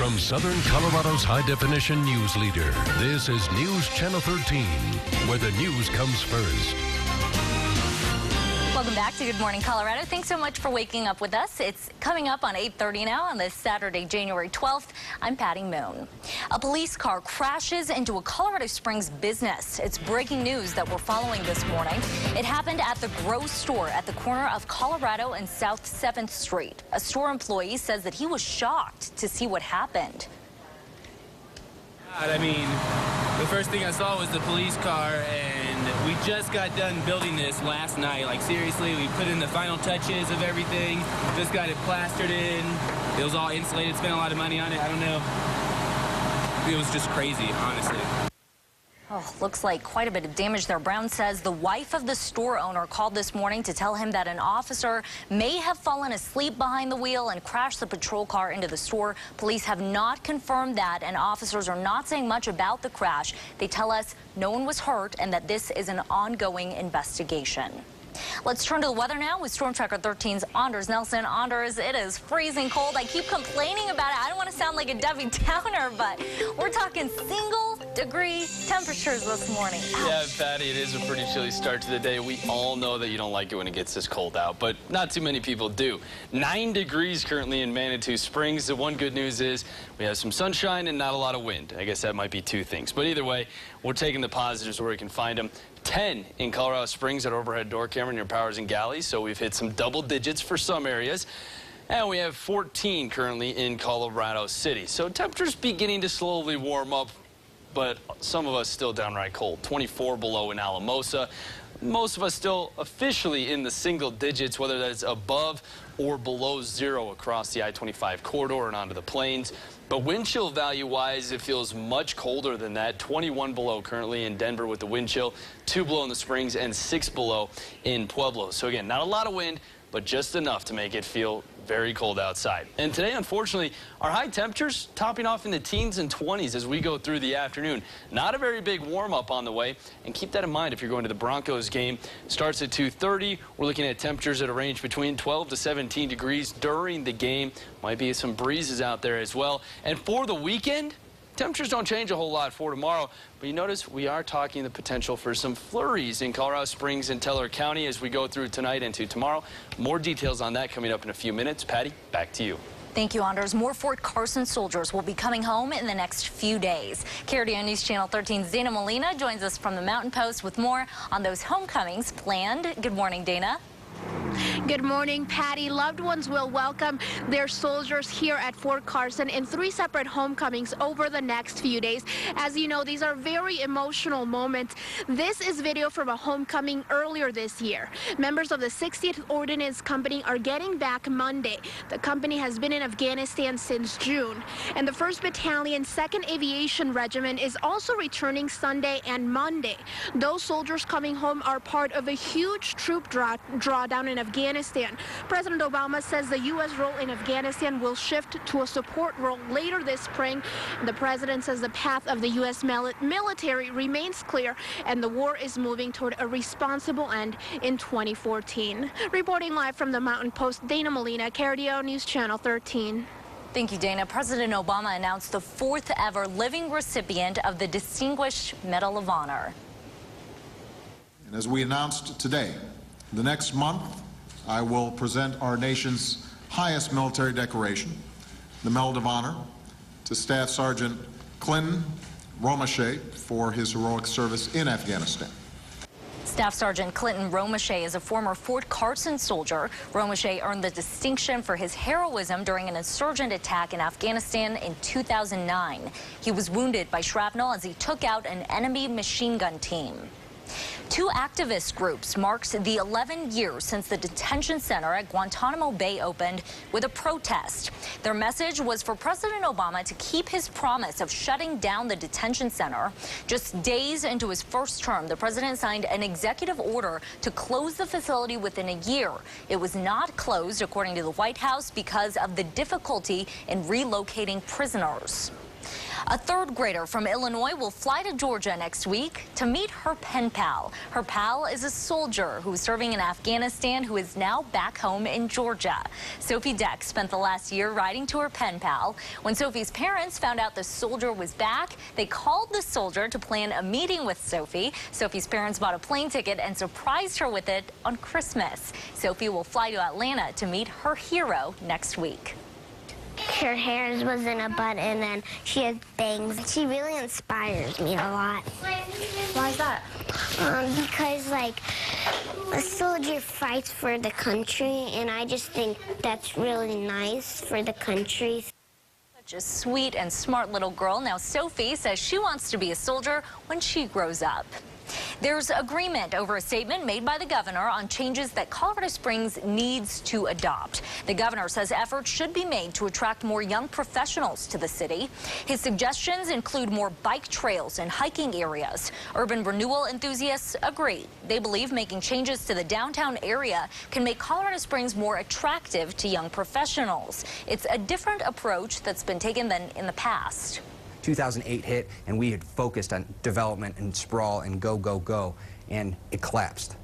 From Southern Colorado's high-definition news leader, this is News Channel 13, where the news comes first. Welcome back to Good Morning Colorado. Thanks so much for waking up with us. It's coming up on 8:30 now on this Saturday, January 12th. I'm Patty Moon. A police car crashes into a Colorado Springs business. It's breaking news that we're following this morning. It happened at the Grow store at the corner of Colorado and South 7th Street. A store employee says that he was shocked to see what happened. I mean, the first thing I saw was the police car, and we just got done building this last night. Like, seriously, we put in the final touches of everything, just got it plastered in. It was all insulated, spent a lot of money on it. I don't know. It was just crazy, honestly. Oh, looks like quite a bit of damage there. Brown says the wife of the store owner called this morning to tell him that an officer may have fallen asleep behind the wheel and crashed the patrol car into the store. Police have not confirmed that, and officers are not saying much about the crash. They tell us no one was hurt and that this is an ongoing investigation. Let's turn to the weather now with Storm Tracker 13's Anders Nelson. Anders, it is freezing cold. I keep complaining about it. I don't want to sound like a Debbie Downer, but we're talking single-degree temperatures this morning. Ouch. Yeah, Patty, it is a pretty chilly start to the day. We all know that you don't like it when it gets this cold out, but not too many people do. 9 degrees currently in Manitou Springs. The one good news is we have some sunshine and not a lot of wind. I guess that might be two things. But either way, we're taking the positives where we can find them. 10 in Colorado Springs at overhead door camera near Powers and Galleys, so we've hit some double digits for some areas. And we have 14 currently in Colorado City. So temperatures beginning to slowly warm up, but some of us still downright cold. 24 below in Alamosa. Most of us still officially in the single digits, whether that's above or below zero across the I-25 corridor and onto the plains. But wind chill value-wise, it feels much colder than that. 21 below currently in Denver with the wind chill, 2 below in the Springs, and 6 below in Pueblo. So again, not a lot of wind, but just enough to make it feel very cold outside. And today, unfortunately, our high temperatures topping off in the teens and 20s as we go through the afternoon. Not a very big warm-up on the way, and keep that in mind if you're going to the Broncos game. Starts at 2:30. We're looking at temperatures at a range between 12 to 17 degrees during the game. Might be some breezes out there as well. And for the weekend, temperatures don't change a whole lot for tomorrow, but you notice we are talking the potential for some flurries in Colorado Springs and Teller County as we go through tonight and to tomorrow. More details on that coming up in a few minutes. Patty, back to you. Thank you, Anders. More Fort Carson soldiers will be coming home in the next few days. KRDO News Channel 13's Dana Molina joins us from the Mountain Post with more on those homecomings planned. Good morning, Dana. Good morning, Patty. Loved ones will welcome their soldiers here at Fort Carson in 3 separate homecomings over the next few days. As you know, these are very emotional moments. This is video from a homecoming earlier this year. Members of the 60th Ordnance Company are getting back Monday. The company has been in Afghanistan since June. And the 1st Battalion, 2nd Aviation Regiment is also returning Sunday and Monday. Those soldiers coming home are part of a huge troop drawdown in Afghanistan. President Obama says the U.S. role in Afghanistan will shift to a support role later this spring. The president says the path of the U.S. military remains clear and the war is moving toward a responsible end in 2014. Reporting live from the Mountain Post, Dana Molina, KRDO News Channel 13. Thank you, Dana. President Obama announced the 4th ever living recipient of the Distinguished Medal of Honor. And as we announced today, the next month, I will present our nation's highest military decoration, the Medal of Honor, to Staff Sergeant Clinton Romesha for his heroic service in Afghanistan. Staff Sergeant Clinton Romesha is a former Fort Carson soldier. Romesha earned the distinction for his heroism during an insurgent attack in Afghanistan in 2009. He was wounded by shrapnel as he took out an enemy machine gun team. 2 activist groups marked the 11 years since the detention center at Guantanamo Bay opened with a protest. Their message was for President Obama to keep his promise of shutting down the detention center. Just days into his first term, the president signed an executive order to close the facility within a year. It was not closed, according to the White House, because of the difficulty in relocating prisoners. A third grader from Illinois will fly to Georgia next week to meet her pen pal. Her pal is a soldier who was serving in Afghanistan who is now back home in Georgia. Sophie Deck spent the last year writing to her pen pal. When Sophie's parents found out the soldier was back, they called the soldier to plan a meeting with Sophie. Sophie's parents bought a plane ticket and surprised her with it on Christmas. Sophie will fly to Atlanta to meet her hero next week. Her hair was in a bun, and then she has bangs. She really inspires me a lot. Why is that? Because, like, a soldier fights for the country, and I just think that's really nice for the country. Such a sweet and smart little girl. Now, Sophie says she wants to be a soldier when she grows up. There's agreement over a statement made by the governor on changes that Colorado Springs needs to adopt. The governor says efforts should be made to attract more young professionals to the city. His suggestions include more bike trails and hiking areas. Urban renewal enthusiasts agree. They believe making changes to the downtown area can make Colorado Springs more attractive to young professionals. It's a different approach that's been taken than in the past. 2008 hit, and we had focused on development and sprawl and go, go, go, and it collapsed.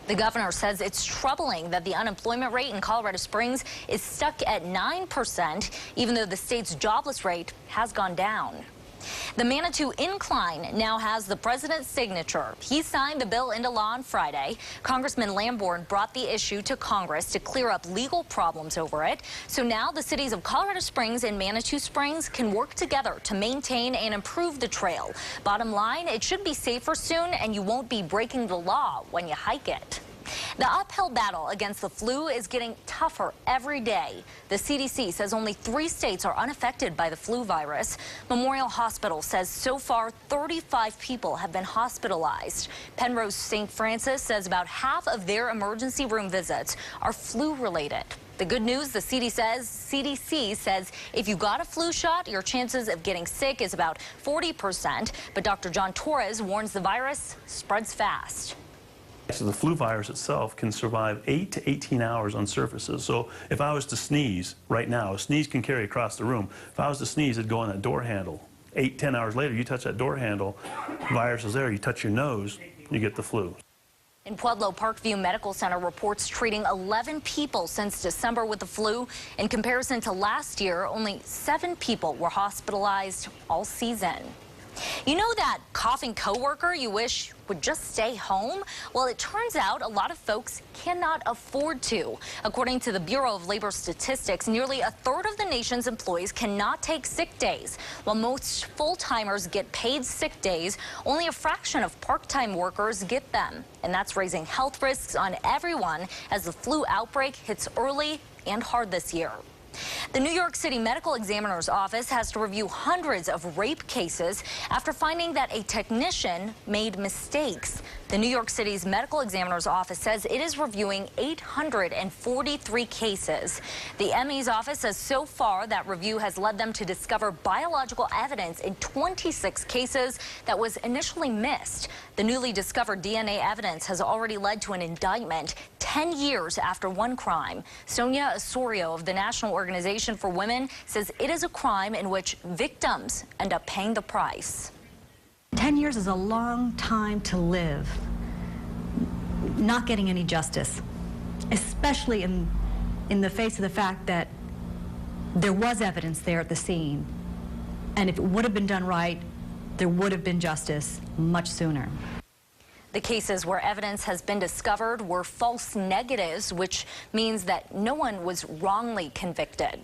The governor says it's troubling that the unemployment rate in Colorado Springs is stuck at 9%, even though the state's jobless rate has gone down. The Manitou Incline now has the president's signature. He signed the bill into law on Friday. Congressman Lamborn brought the issue to Congress to clear up legal problems over it. So now the cities of Colorado Springs and Manitou Springs can work together to maintain and improve the trail. Bottom line, it should be safer soon, and you won't be breaking the law when you hike it. The uphill battle against the flu is getting tougher every day. The CDC says only 3 states are unaffected by the flu virus. Memorial Hospital says so far 35 people have been hospitalized. Penrose St. Francis says about half of their emergency room visits are flu-related. The good news, the CDC says if you got a flu shot, your chances of getting sick is about 40%. But Dr. John Torres warns the virus spreads fast. So the flu virus itself can survive 8 to 18 hours on surfaces. So if I was to sneeze right now, a sneeze can carry across the room. If I was to sneeze, it'd go on that door handle. 8, 10 hours later, you touch that door handle, virus is there, you touch your nose, you get the flu. In Pueblo, Parkview Medical Center reports treating 11 people since December with the flu. In comparison to last year, only 7 people were hospitalized all season. You know that coughing coworker you wish would just stay home? Well, it turns out a lot of folks cannot afford to. According to the Bureau of Labor Statistics, nearly a third of the nation's employees cannot take sick days. While most full-timers get paid sick days, only a fraction of part-time workers get them. And that's raising health risks on everyone as the flu outbreak hits early and hard this year. The New York City Medical Examiner's Office has to review hundreds of rape cases after finding that a technician made mistakes. The New York City's Medical Examiner's Office says it is reviewing 843 cases. The ME's office says so far that review has led them to discover biological evidence in 26 cases that was initially missed. The newly discovered DNA evidence has already led to an indictment 10 years after one crime. Sonia Osorio of the National Organization for Women says it is a crime in which victims end up paying the price. 10 years is a long time to live not getting any justice, especially in the face of the fact that there was evidence there at the scene. And if it would have been done right, there would have been justice much sooner. The cases where evidence has been discovered were false negatives, which means that no one was wrongly convicted.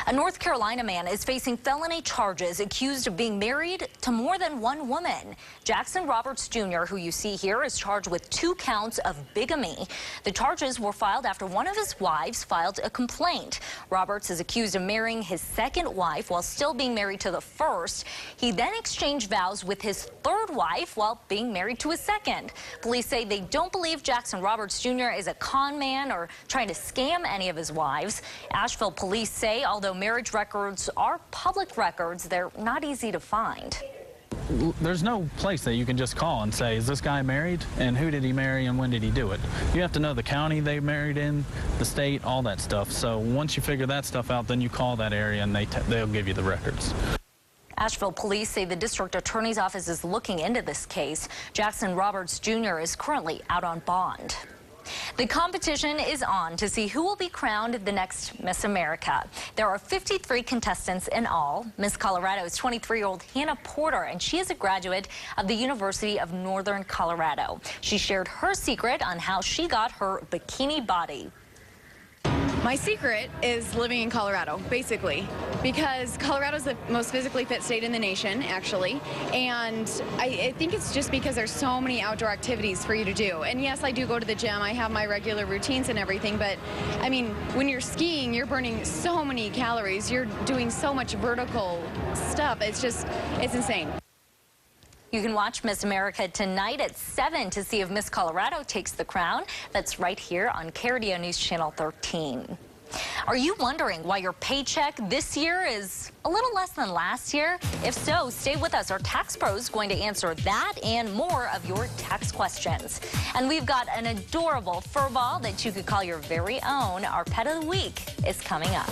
A North Carolina man is facing felony charges accused of being married to more than one woman. Jackson Roberts Jr., who you see here, is charged with 2 counts of bigamy. The charges were filed after one of his wives filed a complaint. Roberts is accused of marrying his second wife while still being married to the first. He then exchanged vows with his third wife while being married to his second. Police say they don't believe Jackson Roberts Jr. is a con man or trying to scam any of his wives. Asheville police say although marriage records are public records, they're not easy to find. There's no place that you can just call and say, is this guy married, and who did he marry, and when did he do it? You have to know the county they married in, the state, all that stuff. So once you figure that stuff out, then you call that area and they'll give you the records. Asheville police say the district attorney's office is looking into this case. Jackson Roberts Jr. is currently out on bond. The competition is on to see who will be crowned the next Miss America. There are 53 contestants in all. Miss Colorado is 23-year-old Hannah Porter, and she is a graduate of the University of Northern Colorado. She shared her secret on how she got her bikini body. My secret is living in Colorado, basically, because Colorado is the most physically fit state in the nation, actually, and I think it's just because there's so many outdoor activities for you to do. And yes, I do go to the gym, I have my regular routines and everything, but I mean, when you're skiing, you're burning so many calories, you're doing so much vertical stuff, it's insane. You can watch Miss America tonight at 7 to see if Miss Colorado takes the crown. That's right here on KRDO News Channel 13. Are you wondering why your paycheck this year is a little less than last year? If so, stay with us. Our tax pro is going to answer that and more of your tax questions. And we've got an adorable fur ball that you could call your very own. Our pet of the week is coming up.